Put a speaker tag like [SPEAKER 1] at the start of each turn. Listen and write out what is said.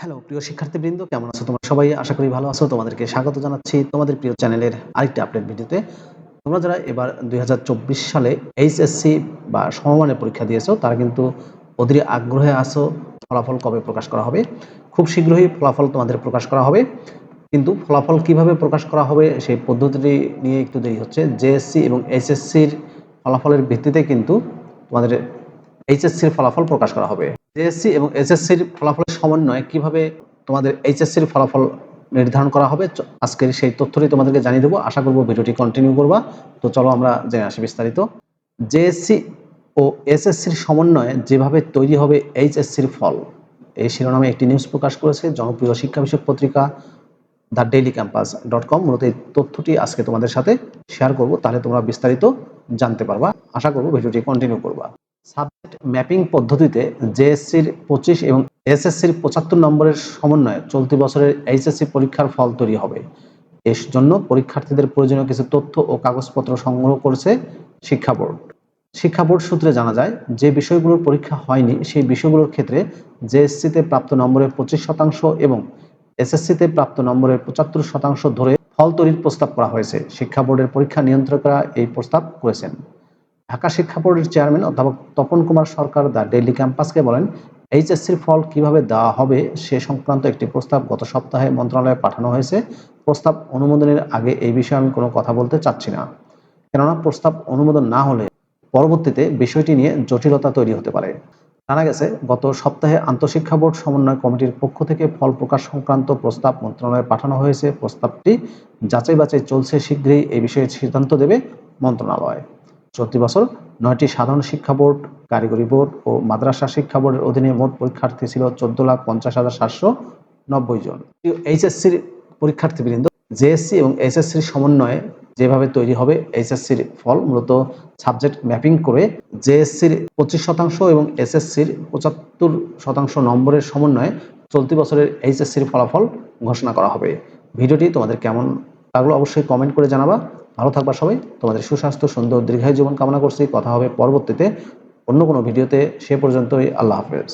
[SPEAKER 1] Hello প্রিয় শিক্ষার্থীবৃন্দ, কেমন আছো তোমরা সবাই? আশা করি ভালো আছো। তোমাদেরকে স্বাগত জানাচ্ছি তোমাদের প্রিয় চ্যানেলের আরেকটি আপডেট ভিডিওতে। তোমরা যারা এবার ২০২৪ সালে এইচএসসি বা সমমানের পরীক্ষা দিয়েছো তারা কিন্তু অধীর আগ্রহে আছো ফলাফল কবে প্রকাশ করা হবে। খুব শীঘ্রই ফলাফল তোমাদের প্রকাশ করা হবে, কিন্তু ফলাফল কিভাবে প্রকাশ করা হবে সেই পদ্ধতিটি নিয়ে একটু দেরি হচ্ছে। জেএসসি এবং এইচএসসির ফলাফলের ভিত্তিতে কিন্তু তোমাদের এইচএসসির ফলাফল প্রকাশ করা হবে। জেএসসি এবং এসএসসির ফলাফলের সমন্বয়ে কিভাবে তোমাদের এইচএসসির ফলাফল নির্ধারণ করা হবে, আজকের সেই তথ্যটি তোমাদেরকে জানিয়ে দেবো। আশা করব ভিডিওটি কন্টিনিউ করবা। তো চলো আমরা জেনে আসি বিস্তারিত। জেএসসি ও এসএসসির সমন্বয়ে যেভাবে তৈরি হবে এইচএসসির ফল, এই শিরোনামে একটি নিউজ প্রকাশ করেছে জনপ্রিয় শিক্ষা বিষয়ক পত্রিকা thedailycampus.com। মূলত এই তথ্যটি আজকে তোমাদের সাথে শেয়ার করব, তাহলে তোমরা বিস্তারিত জানতে পারবা। আশা করব ভিডিওটি কন্টিনিউ করবা। সাবজেক্ট ম্যাপিং পদ্ধতিতে জেএসসির 25 এবং এসএসসির 75 নম্বরের সমন্বয়ে চলতি বছরের এইচএসসি পরীক্ষার ফল তৈরি হবে। এর জন্য পরীক্ষার্থীদের প্রয়োজনীয় কিছু তথ্য ও কাগজপত্র সংগ্রহ করেছে শিক্ষা বোর্ড। শিক্ষা বোর্ড সূত্রে জানা যায়, যে বিষয়গুলোর পরীক্ষা হয়নি সেই বিষয়গুলোর ক্ষেত্রে জেএসসিতে প্রাপ্ত নম্বরের 25% এবং এসএসসিতে প্রাপ্ত নম্বরের 75% ধরে ফল তৈরির প্রস্তাব করা হয়েছে। শিক্ষা বোর্ডের পরীক্ষা নিয়ন্ত্রকরা এই প্রস্তাব করেছেন। ঢাকা শিক্ষা বোর্ডের চেয়ারম্যান অধ্যাপক তপন কুমার সরকার দ্য ডেইলি ক্যাম্পাসকে বলেন, এইচএসসির ফল কিভাবে দেওয়া হবে সে সংক্রান্ত একটি প্রস্তাব গত সপ্তাহে মন্ত্রণালয়ে পাঠানো হয়েছে। প্রস্তাব অনুমোদনের আগে এই বিষয়ে আমি কোনো কথা বলতে চাচ্ছি না, কেননা প্রস্তাব অনুমোদন না হলে পরবর্তীতে বিষয়টি নিয়ে জটিলতা তৈরি হতে পারে। জানা গেছে, গত সপ্তাহে আন্তঃশিক্ষা বোর্ড সমন্বয় কমিটির পক্ষ থেকে ফল প্রকাশ সংক্রান্ত প্রস্তাব মন্ত্রণালয়ে পাঠানো হয়েছে। প্রস্তাবটি যাচাই বাছাই চলছে, শীঘ্রই এই বিষয়ে সিদ্ধান্ত দেবে মন্ত্রণালয়। চলতি বছর 9টি সাধারণ শিক্ষা বোর্ড, কারিগরি বোর্ড ও মাদ্রাসা শিক্ষা বোর্ডের অধীনে মোট পরীক্ষার্থী ছিল 14,50,790 জন। এইচএসসির পরীক্ষার্থীবৃন্দ, জেএসসি এবং এসএসসির সমন্বয়ে যেভাবে তৈরি হবে এইচএসসির ফল, মূলত সাবজেক্ট ম্যাপিং করে জেএসসির 25% এবং এসএসসির 75% নম্বরের সমন্বয়ে চলতি বছরের এইচএসসির ফলাফল ঘোষণা করা হবে। ভিডিওটি তোমাদের কেমন লাগলো অবশ্যই কমেন্ট করে জানাবা। ভালো থাকবা সবাই। তোমাদের সুস্বাস্থ্য, সুন্দর, দীর্ঘায়ু জীবন কামনা করছি। কথা হবে পরবর্তীতে অন্য কোনো ভিডিওতে। সে পর্যন্তই আল্লাহ হাফেজ।